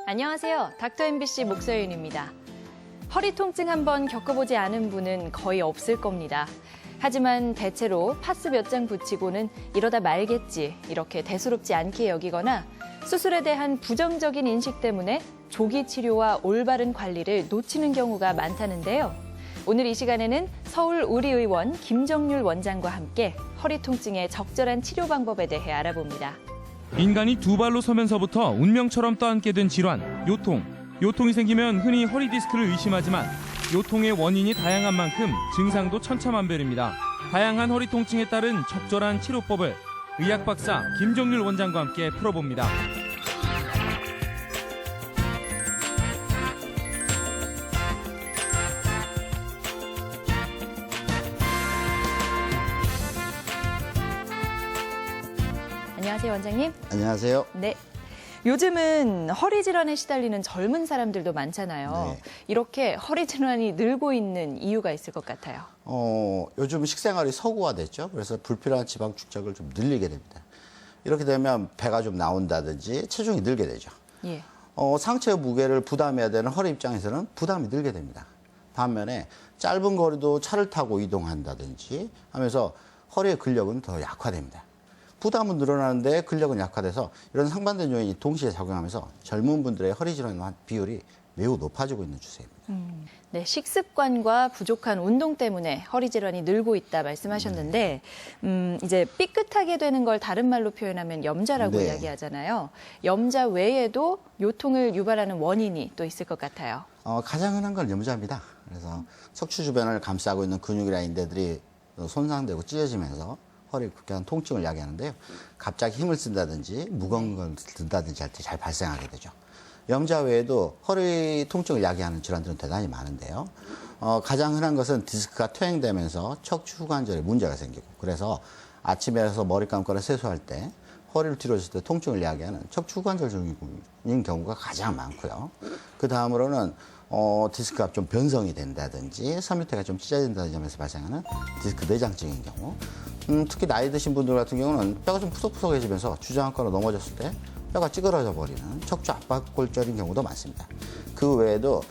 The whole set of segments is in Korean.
안녕하세요. 닥터 MBC 목서윤입니다. 허리 통증 한번 겪어보지 않은 분은 거의 없을 겁니다. 하지만 대체로 파스 몇 장 붙이고는 이러다 말겠지 이렇게 대수롭지 않게 여기거나 수술에 대한 부정적인 인식 때문에 조기 치료와 올바른 관리를 놓치는 경우가 많다는데요. 오늘 이 시간에는 서울우리의원 김정률 원장과 함께 허리 통증의 적절한 치료 방법에 대해 알아봅니다. 인간이 두 발로 서면서부터 운명처럼 떠안게 된 질환, 요통. 요통이 생기면 흔히 허리 디스크를 의심하지만 요통의 원인이 다양한 만큼 증상도 천차만별입니다. 다양한 허리 통증에 따른 적절한 치료법을 의학 박사 김정률 원장과 함께 풀어봅니다. 안녕하세요, 원장님. 안녕하세요. 네. 요즘은 허리 질환에 시달리는 젊은 사람들도 많잖아요. 네. 이렇게 허리 질환이 늘고 있는 이유가 있을 것 같아요. 요즘 식생활이 서구화됐죠. 그래서 불필요한 지방 축적을 좀 늘리게 됩니다. 이렇게 되면 배가 좀 나온다든지 체중이 늘게 되죠. 예. 상체 무게를 부담해야 되는 허리 입장에서는 부담이 늘게 됩니다. 반면에 짧은 거리도 차를 타고 이동한다든지 하면서 허리의 근력은 더 약화됩니다. 부담은 늘어나는데 근력은 약화돼서 이런 상반된 요인이 동시에 작용하면서 젊은 분들의 허리 질환 비율이 매우 높아지고 있는 추세입니다. 네, 식습관과 부족한 운동 때문에 허리 질환이 늘고 있다 말씀하셨는데 이제 삐끗하게 되는 걸 다른 말로 표현하면 염자라고 네. 이야기하잖아요. 염자 외에도 요통을 유발하는 원인이 또 있을 것 같아요. 가장 흔한 건 염자입니다. 그래서 척추 주변을 감싸고 있는 근육이나 인대들이 손상되고 찢어지면서 허리 극한 통증을 야기하는데요. 갑자기 힘을 쓴다든지 무거운 걸 든다든지 할 때 잘 발생하게 되죠. 염자 외에도 허리 통증을 야기하는 질환들은 대단히 많은데요. 가장 흔한 것은 디스크가 퇴행되면서 척추 후관절에 문제가 생기고 그래서 아침에 일어나서 머리 감거나 세수할 때 허리를 뒤로 줬을 때 통증을 야기하는 척추 후관절 증후군인 경우가 가장 많고요. 그 다음으로는 디스크가 좀 변성이 된다든지 선 밑에가 좀 찢어진다든지 하면서 발생하는 디스크 내장증인 경우 특히 나이 드신 분들 같은 경우는 뼈가 좀 푸석푸석해지면서 주저앉거나 넘어졌을 때 뼈가 찌그러져 버리는 척추 압박골절인 경우도 많습니다. 그 외에도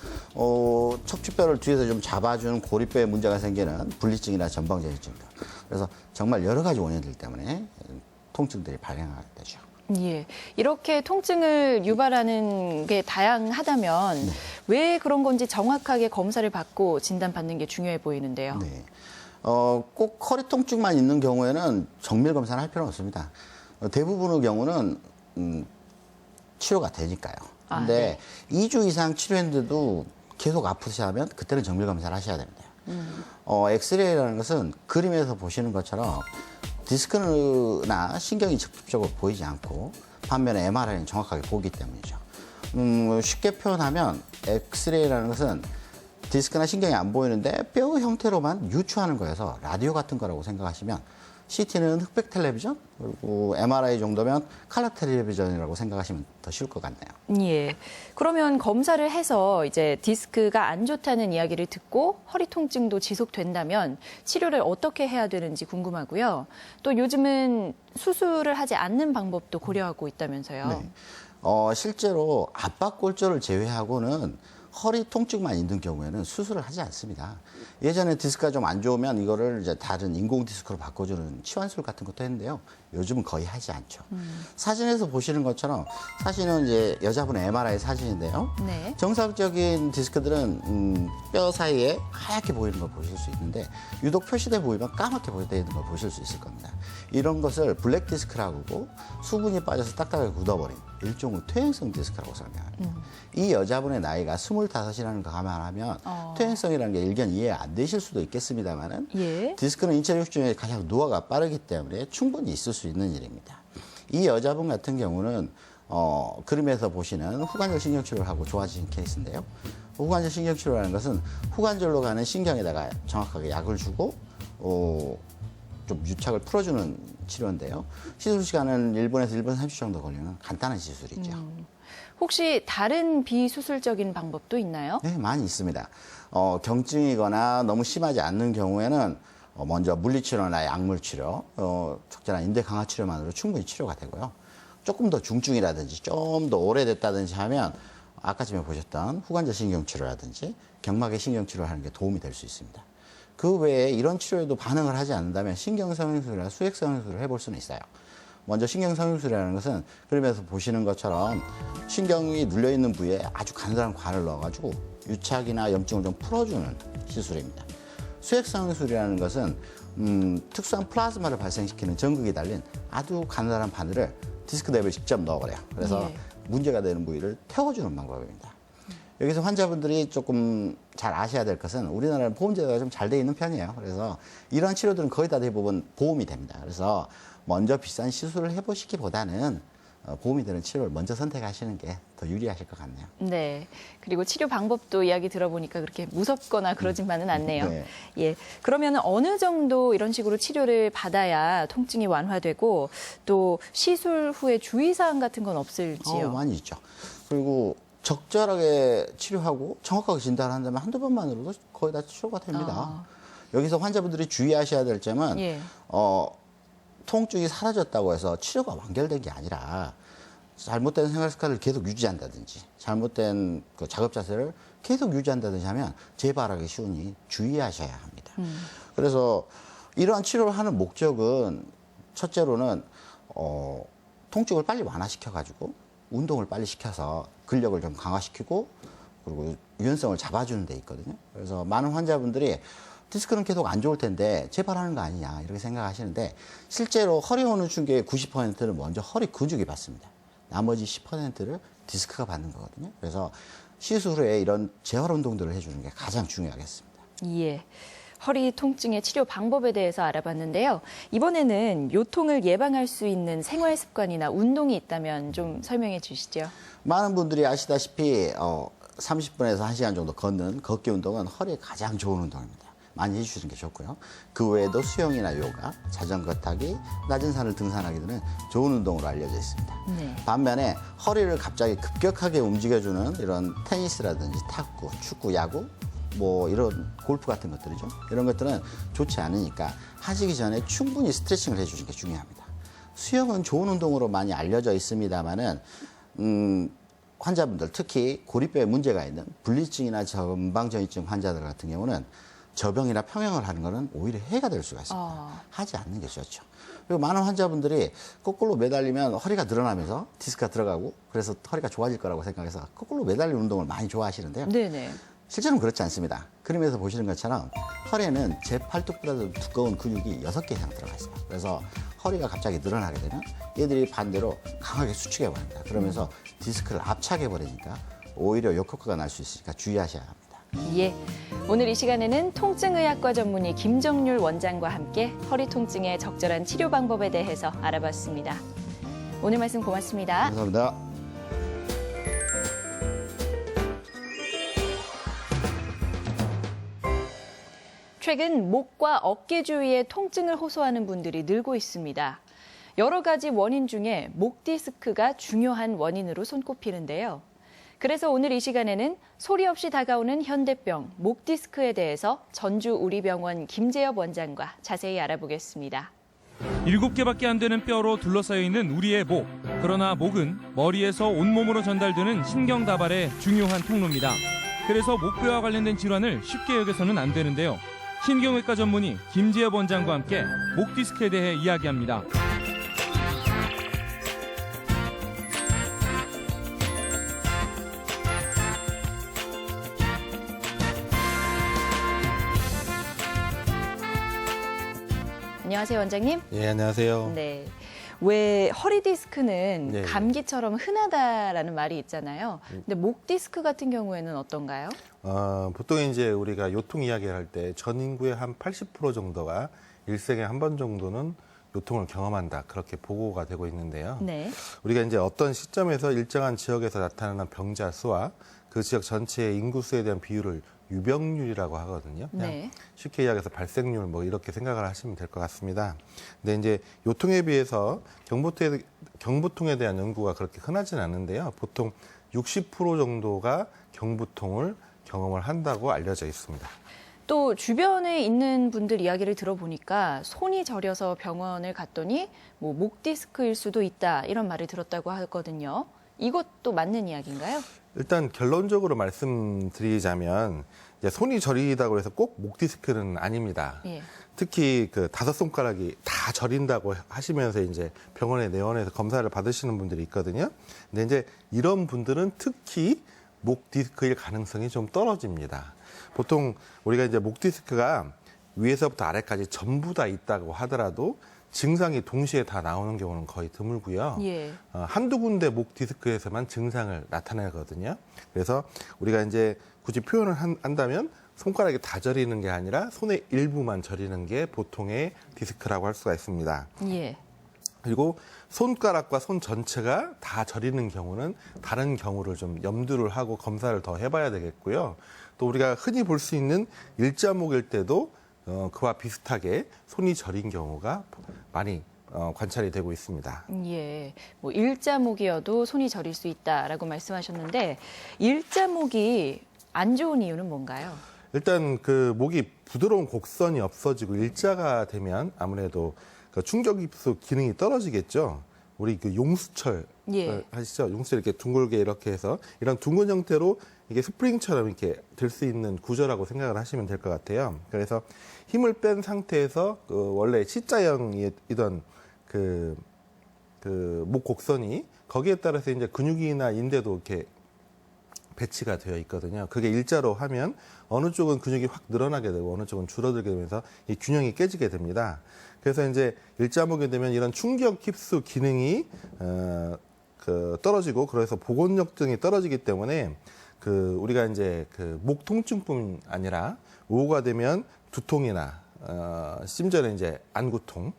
척추뼈를 뒤에서 좀 잡아주는 고리뼈에 문제가 생기는 분리증이나 전방전이증 그래서 정말 여러 가지 원인들 때문에 통증들이 발생하게 되죠. 예, 이렇게 통증을 유발하는 게 다양하다면 왜 그런 건지 정확하게 검사를 받고 진단받는 게 중요해 보이는데요. 네. 꼭 허리 통증만 있는 경우에는 정밀 검사는 할 필요는 없습니다. 대부분의 경우는 치료가 되니까요. 근데 2주 이상 치료했는데도 계속 아프시다면 그때는 정밀 검사를 하셔야 됩니다. 엑스레이라는 것은 그림에서 보시는 것처럼 디스크나 신경이 직접적으로 보이지 않고 반면에 MRI는 정확하게 보기 때문이죠. 쉽게 표현하면 엑스레이라는 것은 디스크나 신경이 안 보이는데 뼈 형태로만 유추하는 거여서 라디오 같은 거라고 생각하시면 CT는 흑백 텔레비전 그리고 MRI 정도면 컬러 텔레비전이라고 생각하시면 더 쉬울 것 같네요. 예. 그러면 검사를 해서 이제 디스크가 안 좋다는 이야기를 듣고 허리 통증도 지속된다면 치료를 어떻게 해야 되는지 궁금하고요. 또 요즘은 수술을 하지 않는 방법도 고려하고 있다면서요. 네. 실제로 압박골절을 제외하고는 허리 통증만 있는 경우에는 수술을 하지 않습니다. 예전에 디스크가 좀 안 좋으면 이거를 이제 다른 인공 디스크로 바꿔주는 치환술 같은 것도 했는데요. 요즘은 거의 하지 않죠. 사진에서 보시는 것처럼 사진은 이제 여자분의 MRI 사진인데요. 네. 정상적인 디스크들은 뼈 사이에 하얗게 보이는 걸 보실 수 있는데 유독 표시돼 보이면 까맣게 보이는 걸 보실 수 있을 겁니다. 이런 것을 블랙 디스크라고 하고 수분이 빠져서 딱딱하게 굳어버린 일종의 퇴행성 디스크라고 설명합니다. 이 여자분의 나이가 25이라는 거 감안하면 퇴행성이라는 게 일견 이해 안 되실 수도 있겠습니다만은 예. 디스크는 인체 육 중에 가장 노화가 빠르기 때문에 충분히 있을 수 있는 일입니다. 이 여자분 같은 경우는 그림에서 보시는 후관절 신경치료를 하고 좋아진 케이스인데요. 후관절 신경치료라는 것은 후관절로 가는 신경에다가 정확하게 약을 주고 좀 유착을 풀어주는 치료인데요. 시술 시간은 1분에서 1분 30초 정도 걸리는 간단한 시술이죠. 혹시 다른 비수술적인 방법도 있나요? 네, 많이 있습니다. 경증이거나 너무 심하지 않는 경우에는 먼저 물리치료나 약물치료, 적절한 인대 강화 치료만으로 충분히 치료가 되고요. 조금 더 중증이라든지 좀 더 오래됐다든지 하면 아까 전에 보셨던 후관절 신경치료라든지 경막의 신경치료를 하는 게 도움이 될 수 있습니다. 그 외에 이런 치료에도 반응을 하지 않는다면 신경성형술이나 수액성형술을 해볼 수는 있어요. 먼저 신경성형술이라는 것은 그림에서 보시는 것처럼 신경이 눌려있는 부위에 아주 가느다란 관을 넣어가지고 유착이나 염증을 좀 풀어주는 시술입니다. 수액성형술이라는 것은 특수한 플라즈마를 발생시키는 전극이 달린 아주 가느다란 바늘을 디스크 냅에 직접 넣어버려요. 그래서 문제가 되는 부위를 태워주는 방법입니다. 여기서 환자분들이 조금 잘 아셔야 될 것은 우리나라는 보험제도가 좀 잘 돼 있는 편이에요. 그래서 이런 치료들은 거의 다 대부분 보험이 됩니다. 그래서 먼저 비싼 시술을 해보시기보다는 보험이 되는 치료를 먼저 선택하시는 게 더 유리하실 것 같네요. 네. 그리고 치료 방법도 이야기 들어보니까 그렇게 무섭거나 그러지만은 않네요. 네. 예. 그러면 어느 정도 이런 식으로 치료를 받아야 통증이 완화되고 또 시술 후에 주의사항 같은 건 없을지요? 많이 있죠. 그리고 적절하게 치료하고 정확하게 진단한다면 한두 번만으로도 거의 다 치료가 됩니다. 여기서 환자분들이 주의하셔야 될 점은 예. 통증이 사라졌다고 해서 치료가 완결된 게 아니라 잘못된 생활 습관을 계속 유지한다든지 잘못된 그 작업 자세를 계속 유지한다든지 하면 재발하기 쉬우니 주의하셔야 합니다. 그래서 이러한 치료를 하는 목적은 첫째로는 통증을 빨리 완화시켜가지고 운동을 빨리 시켜서 근력을 좀 강화시키고 그리고 유연성을 잡아주는 데 있거든요. 그래서 많은 환자분들이 디스크는 계속 안 좋을 텐데 재발하는 거 아니냐 이렇게 생각하시는데 실제로 허리 오는 충격의 90%는 먼저 허리 근육이 받습니다. 나머지 10%를 디스크가 받는 거거든요. 그래서 시술 후에 이런 재활 운동들을 해주는 게 가장 중요하겠습니다. 예. 허리 통증의 치료 방법에 대해서 알아봤는데요. 이번에는 요통을 예방할 수 있는 생활 습관이나 운동이 있다면 좀 설명해 주시죠. 많은 분들이 아시다시피 30분에서 1시간 정도 걷는 걷기 운동은 허리에 가장 좋은 운동입니다. 많이 해주시는 게 좋고요. 그 외에도 수영이나 요가, 자전거 타기, 낮은 산을 등산하기 등은 좋은 운동으로 알려져 있습니다. 네. 반면에 허리를 갑자기 급격하게 움직여주는 이런 테니스라든지 탁구, 축구, 야구, 뭐 이런 골프 같은 것들이죠. 이런 것들은 좋지 않으니까 하시기 전에 충분히 스트레칭을 해주시는 게 중요합니다. 수영은 좋은 운동으로 많이 알려져 있습니다만은 환자분들 특히 고리뼈에 문제가 있는 분리증이나 전방전이증 환자들 같은 경우는 저병이나 평형을 하는 것은 오히려 해가 될 수가 있습니다. 하지 않는 게 좋죠. 그리고 많은 환자분들이 거꾸로 매달리면 허리가 늘어나면서 디스크가 들어가고 그래서 허리가 좋아질 거라고 생각해서 거꾸로 매달리는 운동을 많이 좋아하시는데요. 네네. 실제로는 그렇지 않습니다. 그림에서 보시는 것처럼 허리에는 제 팔뚝보다도 두꺼운 근육이 6개 이상 들어가 있어요. 그래서 허리가 갑자기 늘어나게 되면 얘들이 반대로 강하게 수축해 버립니다. 그러면서 디스크를 압착해 버리니까 오히려 역효과가 날 수 있으니까 주의하셔야 합니다. 예. 오늘 이 시간에는 통증의학과 전문의 김정률 원장과 함께 허리 통증의 적절한 치료 방법에 대해서 알아봤습니다. 오늘 말씀 고맙습니다. 감사합니다. 최근 목과 어깨 주위에 통증을 호소하는 분들이 늘고 있습니다. 여러 가지 원인 중에 목 디스크가 중요한 원인으로 손꼽히는데요. 그래서 오늘 이 시간에는 소리 없이 다가오는 현대병, 목 디스크에 대해서 전주우리병원 김재엽 원장과 자세히 알아보겠습니다. 7개밖에 안 되는 뼈로 둘러싸여 있는 우리의 목. 그러나 목은 머리에서 온몸으로 전달되는 신경 다발의 중요한 통로입니다. 그래서 목뼈와 관련된 질환을 쉽게 여겨서는 안 되는데요. 신경외과 전문의 김재엽 원장과 함께 목 디스크에 대해 이야기합니다. 안녕하세요, 원장님. 예, 안녕하세요. 네. 왜 허리 디스크는 네. 감기처럼 흔하다라는 말이 있잖아요. 근데 목 디스크 같은 경우에는 어떤가요? 보통 이제 우리가 요통 이야기를 할 때 전 인구의 한 80% 정도가 일생에 한 번 정도는 요통을 경험한다. 그렇게 보고가 되고 있는데요. 네. 우리가 이제 어떤 시점에서 일정한 지역에서 나타나는 병자 수와 그 지역 전체의 인구 수에 대한 비율을 유병률이라고 하거든요. 그냥 네. 쉽게 이야기해서 발생률 뭐 이렇게 생각을 하시면 될 것 같습니다. 근데 이제 요통에 비해서 경부통에 대한 연구가 그렇게 흔하진 않은데요. 보통 60% 정도가 경부통을 경험을 한다고 알려져 있습니다. 또 주변에 있는 분들 이야기를 들어보니까 손이 저려서 병원을 갔더니 뭐 목 디스크일 수도 있다 이런 말을 들었다고 하거든요. 이것도 맞는 이야기인가요? 일단 결론적으로 말씀드리자면 이제 손이 저리다고 해서 꼭 목 디스크는 아닙니다. 예. 특히 그 5손가락이 다 저린다고 하시면서 이제 병원에 내원해서 검사를 받으시는 분들이 있거든요. 근데 이제 이런 분들은 특히 목 디스크일 가능성이 좀 떨어집니다. 보통 우리가 이제 목 디스크가 위에서부터 아래까지 전부 다 있다고 하더라도 증상이 동시에 다 나오는 경우는 거의 드물고요. 예. 한두 군데 목 디스크에서만 증상을 나타내거든요. 그래서 우리가 이제 굳이 표현을 한다면 손가락이 다 저리는 게 아니라 손의 일부만 저리는 게 보통의 디스크라고 할 수가 있습니다. 예. 그리고 손가락과 손 전체가 다 저리는 경우는 다른 경우를 좀 염두를 하고 검사를 더 해봐야 되겠고요. 또 우리가 흔히 볼 수 있는 일자목일 때도 그와 비슷하게 손이 저린 경우가 많이 관찰이 되고 있습니다. 예. 뭐 일자목이어도 손이 저릴 수 있다라고 말씀하셨는데 일자목이 안 좋은 이유는 뭔가요? 일단 그 목이 부드러운 곡선이 없어지고 일자가 되면 아무래도 그 충격입수 기능이 떨어지겠죠. 우리 그 용수철 예. 하시죠? 용수철 이렇게 둥글게 이렇게 해서 이런 둥근 형태로 이게 스프링처럼 이렇게 될 수 있는 구조라고 생각을 하시면 될 것 같아요. 그래서 힘을 뺀 상태에서 그 원래 C자형이던 그 목 곡선이 거기에 따라서 이제 근육이나 인대도 이렇게 배치가 되어 있거든요. 그게 일자로 하면 어느 쪽은 근육이 확 늘어나게 되고 어느 쪽은 줄어들게 되면서 이 균형이 깨지게 됩니다. 그래서 이제 일자목이 되면 이런 충격 흡수 기능이 떨어지고 그래서 복원력 등이 떨어지기 때문에 그 우리가 이제 그 목 통증뿐 아니라 오후가 되면 두통이나 심전에 이제 안구통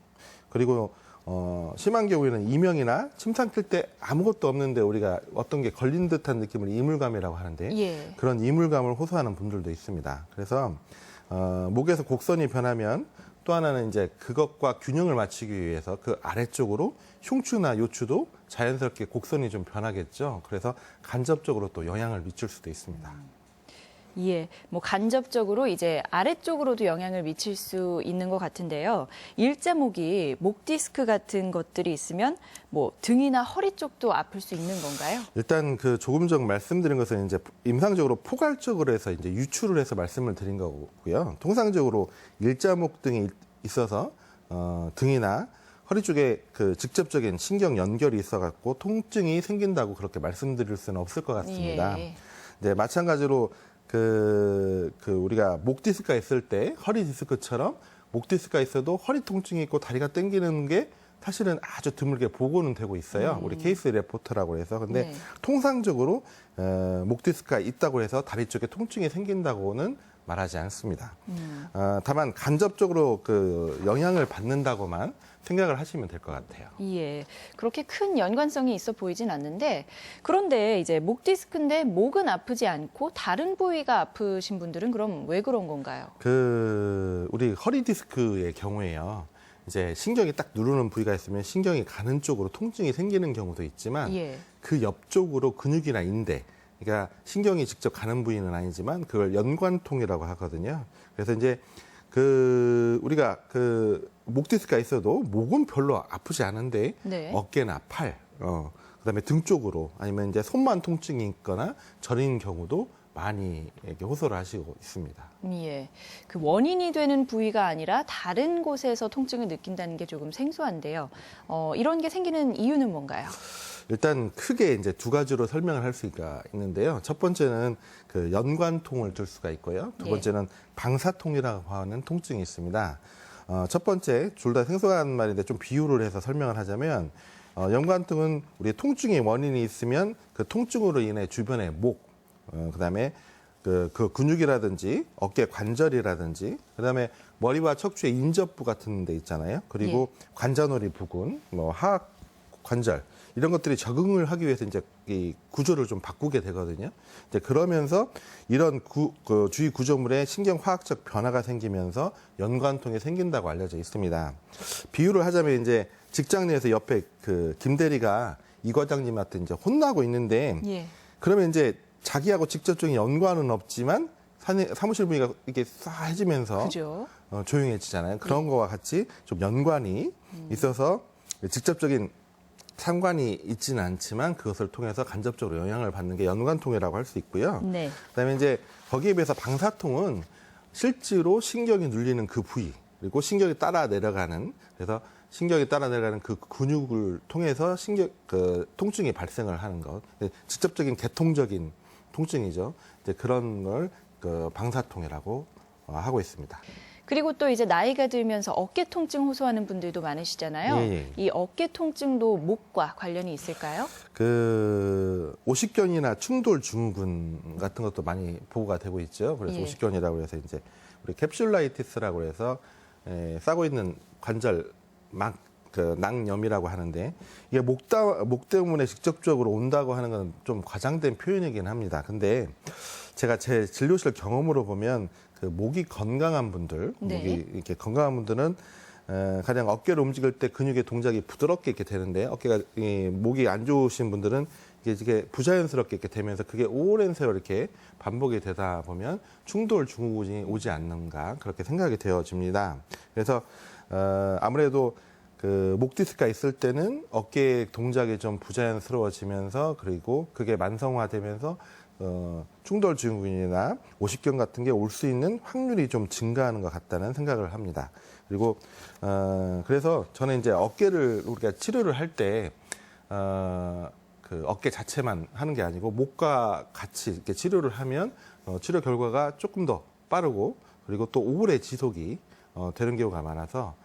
그리고 심한 경우에는 이명이나 침 삼킬 때 아무것도 없는데 우리가 어떤 게 걸린 듯한 느낌을 이물감이라고 하는데 예. 그런 이물감을 호소하는 분들도 있습니다. 그래서 목에서 곡선이 변하면 또 하나는 이제 그것과 균형을 맞추기 위해서 그 아래쪽으로 흉추나 요추도 자연스럽게 곡선이 좀 변하겠죠. 그래서 간접적으로 또 영향을 미칠 수도 있습니다. 예, 뭐 간접적으로 이제 아래쪽으로도 영향을 미칠 수 있는 것 같은데요. 일자목이 목 디스크 같은 것들이 있으면 뭐 등이나 허리 쪽도 아플 수 있는 건가요? 일단 그 조금 전 말씀드린 것은 이제 임상적으로 포괄적으로 해서 이제 유추를 해서 말씀을 드린 거고요. 통상적으로 일자목 등이 있어서 등이나 허리 쪽에 그 직접적인 신경 연결이 있어갖고 통증이 생긴다고 그렇게 말씀드릴 수는 없을 것 같습니다. 예. 네, 마찬가지로 우리가 목 디스크가 있을 때 허리 디스크처럼 목 디스크가 있어도 허리 통증이 있고 다리가 당기는 게 사실은 아주 드물게 보고는 되고 있어요. 우리 케이스 레포터라고 해서. 근데 네. 통상적으로 목 디스크가 있다고 해서 다리 쪽에 통증이 생긴다고는 말하지 않습니다. 다만 간접적으로 그 영향을 받는다고만 생각을 하시면 될 것 같아요. 예, 그렇게 큰 연관성이 있어 보이진 않는데 그런데 이제 목 디스크인데 목은 아프지 않고 다른 부위가 아프신 분들은 그럼 왜 그런 건가요? 우리 허리 디스크의 경우에요. 이제 신경이 딱 누르는 부위가 있으면 신경이 가는 쪽으로 통증이 생기는 경우도 있지만 예. 그 옆쪽으로 근육이나 인대, 그러니까 신경이 직접 가는 부위는 아니지만 그걸 연관통이라고 하거든요. 그래서 이제 우리가 목 디스크가 있어도 목은 별로 아프지 않은데 네. 어깨나 팔, 그다음에 등 쪽으로 아니면 이제 손만 통증이 있거나 저린 경우도 많이 이렇게 호소를 하시고 있습니다. 예, 그 원인이 되는 부위가 아니라 다른 곳에서 통증을 느낀다는 게 조금 생소한데요. 이런 게 생기는 이유는 뭔가요? 일단 크게 이제 두 가지로 설명을 할 수가 있는데요. 첫 번째는 그 연관통을 들 수가 있고요. 두 번째는 방사통이라고 하는 통증이 있습니다. 첫 번째, 둘 다 생소한 말인데 좀 비유를 해서 설명을 하자면 연관통은 우리 통증의 원인이 있으면 그 통증으로 인해 주변의 목, 그다음에 그 근육이라든지 어깨 관절이라든지 그다음에 머리와 척추의 인접부 같은 데 있잖아요. 그리고 관자놀이 부근, 하악 관절 이런 것들이 적응을 하기 위해서 이제 이 구조를 좀 바꾸게 되거든요. 이제 그러면서 이런 그 주위 구조물에 신경화학적 변화가 생기면서 연관통이 생긴다고 알려져 있습니다. 비유를 하자면 이제 직장 내에서 옆에 그 김 대리가 이 과장님한테 이제 혼나고 있는데 예. 그러면 이제 자기하고 직접적인 연관은 없지만 사무실 분위기가 이렇게 싸해지면서 그죠. 조용해지잖아요. 그런 거와 같이 좀 연관이 있어서 직접적인 상관이 있지는 않지만 그것을 통해서 간접적으로 영향을 받는 게 연관통이라고 할 수 있고요. 네. 그다음에 이제 거기에 비해서 방사통은 실제로 신경이 눌리는 그 부위 그리고 신경이 따라 내려가는 그래서 신경이 따라 내려가는 그 근육을 통해서 통증이 발생을 하는 것 직접적인 계통적인 통증이죠. 이제 그런 걸 그 방사통이라고 하고 있습니다. 그리고 또 이제 나이가 들면서 어깨 통증 호소하는 분들도 많으시잖아요. 예. 이 어깨 통증도 목과 관련이 있을까요? 그 오십견이나 충돌 증후군 같은 것도 많이 보고가 되고 있죠. 그래서 예. 오십견이라고 해서 이제 우리 캡슐라이티스라고 해서 싸고 있는 관절 그 낭염이라고 하는데 이게 목 때문에 직접적으로 온다고 하는 건 좀 과장된 표현이긴 합니다. 근데 제가 제 진료실 경험으로 보면 그 목이 건강한 분들, 네. 목이 이렇게 건강한 분들은 가령 어깨를 움직일 때 근육의 동작이 부드럽게 이렇게 되는데 목이 안 좋으신 분들은 이게 부자연스럽게 이렇게 되면서 그게 오랜 세월 이렇게 반복이 되다 보면 충돌 증후군이 오지 않는가 그렇게 생각이 되어집니다. 그래서 아무래도 그 목 디스크가 있을 때는 어깨 동작이 좀 부자연스러워지면서 그리고 그게 만성화되면서 충돌 증후군이나 오십견 같은 게 올 수 있는 확률이 좀 증가하는 것 같다는 생각을 합니다. 그리고 그래서 저는 이제 어깨를 우리가 치료를 할 때 그 어깨 자체만 하는 게 아니고 목과 같이 이렇게 치료를 하면 치료 결과가 조금 더 빠르고 그리고 또 오래 지속이 되는 경우가 많아서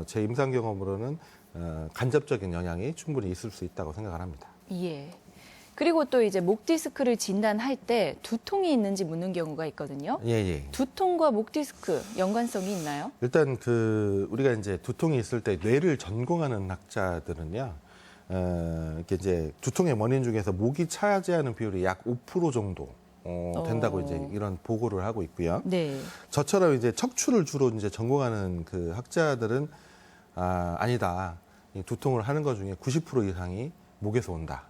제 임상 경험으로는 간접적인 영향이 충분히 있을 수 있다고 생각을 합니다. 예. 그리고 또 이제 목 디스크를 진단할 때 두통이 있는지 묻는 경우가 있거든요. 예. 두통과 목 디스크 연관성이 있나요? 일단 우리가 이제 두통이 있을 때 뇌를 전공하는 학자들은요, 이렇게 이제 두통의 원인 중에서 목이 차지하는 비율이 약 5% 정도 된다고 이제 이런 보고를 하고 있고요. 네. 저처럼 이제 척추를 주로 이제 전공하는 그 학자들은 아니다. 이 두통을 하는 것 중에 90% 이상이 목에서 온다.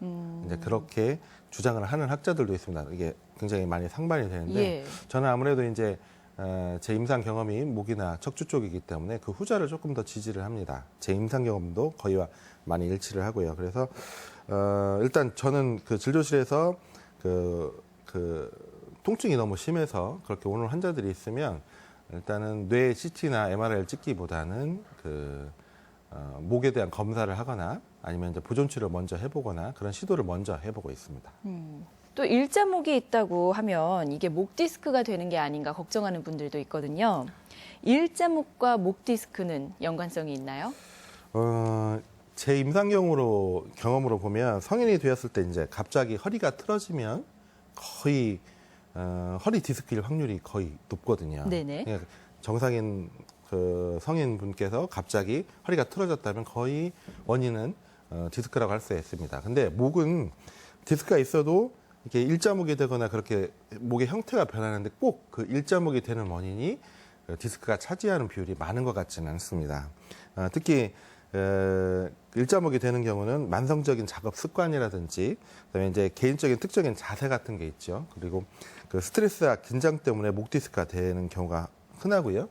이제 그렇게 주장을 하는 학자들도 있습니다. 이게 굉장히 많이 상반이 되는데 예. 저는 아무래도 이제 제 임상 경험이 목이나 척추 쪽이기 때문에 그 후자를 조금 더 지지를 합니다. 제 임상 경험도 거의와 많이 일치를 하고요. 그래서 일단 저는 그 진료실에서 그 통증이 너무 심해서 그렇게 오는 환자들이 있으면 일단은 뇌 CT나 MRI를 찍기보다는 목에 대한 검사를 하거나 아니면 이제 보존 치료를 먼저 해보거나 그런 시도를 먼저 해보고 있습니다. 또 일자목이 있다고 하면 이게 목 디스크가 되는 게 아닌가 걱정하는 분들도 있거든요. 일자목과 목 디스크는 연관성이 있나요? 제 임상 경험으로 보면 성인이 되었을 때 이제 갑자기 허리가 틀어지면 거의 허리 디스크일 확률이 거의 높거든요. 네네. 그러니까 정상인 그 성인 분께서 갑자기 허리가 틀어졌다면 거의 원인은 디스크라고 할 수 있습니다. 근데 목은 디스크가 있어도 이렇게 일자목이 되거나 그렇게 목의 형태가 변하는데 꼭 그 일자목이 되는 원인이 디스크가 차지하는 비율이 많은 것 같지는 않습니다. 특히 일자목이 되는 경우는 만성적인 작업 습관이라든지 그다음에 이제 개인적인 특정인 자세 같은 게 있죠. 그리고 그 스트레스와 긴장 때문에 목 디스크가 되는 경우가 흔하고요.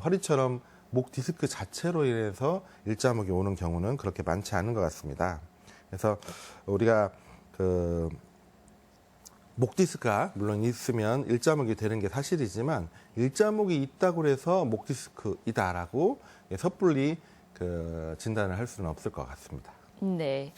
허리처럼 목 디스크 자체로 인해서 일자목이 오는 경우는 그렇게 많지 않은 것 같습니다. 그래서 우리가 목 디스크가 물론 있으면 일자목이 되는 게 사실이지만 일자목이 있다고 해서 목 디스크이다라고 섣불리 진단을 할 수는 없을 것 같습니다. 네.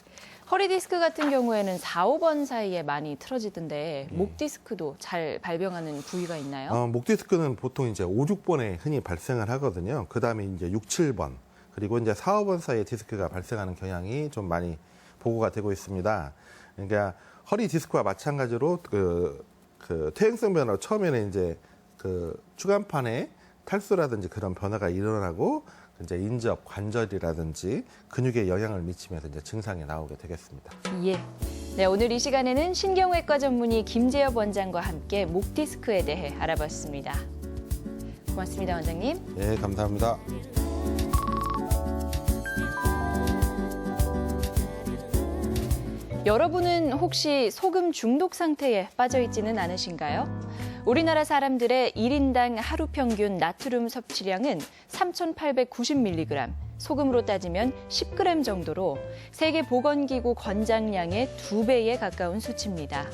허리 디스크 같은 경우에는 4, 5번 사이에 많이 틀어지던데 목 디스크도 잘 발병하는 부위가 있나요? 목 디스크는 보통 이제 5, 6번에 흔히 발생을 하거든요. 그 다음에 이제 6, 7번 그리고 이제 4, 5번 사이에 디스크가 발생하는 경향이 좀 많이 보고가 되고 있습니다. 그러니까 허리 디스크와 마찬가지로 퇴행성 변화 처음에는 이제 추간판에 탈수라든지 그런 변화가 일어나고 이제 인접, 관절이라든지 근육에 영향을 미치면서 이제 증상이 나오게 되겠습니다. 예. 네, 오늘 이 시간에는 신경외과 전문의 김재엽 원장과 함께 목 디스크에 대해 알아봤습니다. 고맙습니다, 원장님. 네, 감사합니다. 여러분은 혹시 소금 중독 상태에 빠져 있지는 않으신가요? 우리나라 사람들의 1인당 하루 평균 나트륨 섭취량은 3,890mg, 소금으로 따지면 10g 정도로 세계보건기구 권장량의 2배에 가까운 수치입니다.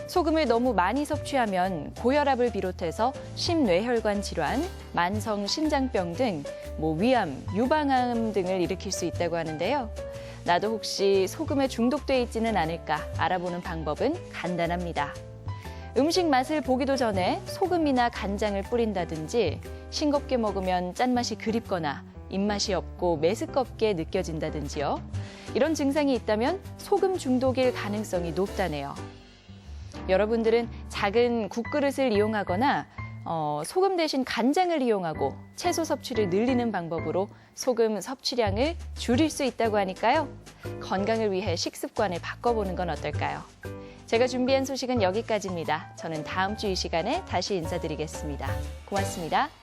소금을 너무 많이 섭취하면 고혈압을 비롯해서 심뇌혈관 질환, 만성 신장병 등 위암, 유방암 등을 일으킬 수 있다고 하는데요. 나도 혹시 소금에 중독돼 있지는 않을까 알아보는 방법은 간단합니다. 음식 맛을 보기도 전에 소금이나 간장을 뿌린다든지, 싱겁게 먹으면 짠맛이 그립거나 입맛이 없고 메스껍게 느껴진다든지요. 이런 증상이 있다면 소금 중독일 가능성이 높다네요. 여러분들은 작은 국그릇을 이용하거나 소금 대신 간장을 이용하고 채소 섭취를 늘리는 방법으로 소금 섭취량을 줄일 수 있다고 하니까요. 건강을 위해 식습관을 바꿔보는 건 어떨까요? 제가 준비한 소식은 여기까지입니다. 저는 다음 주 이 시간에 다시 인사드리겠습니다. 고맙습니다.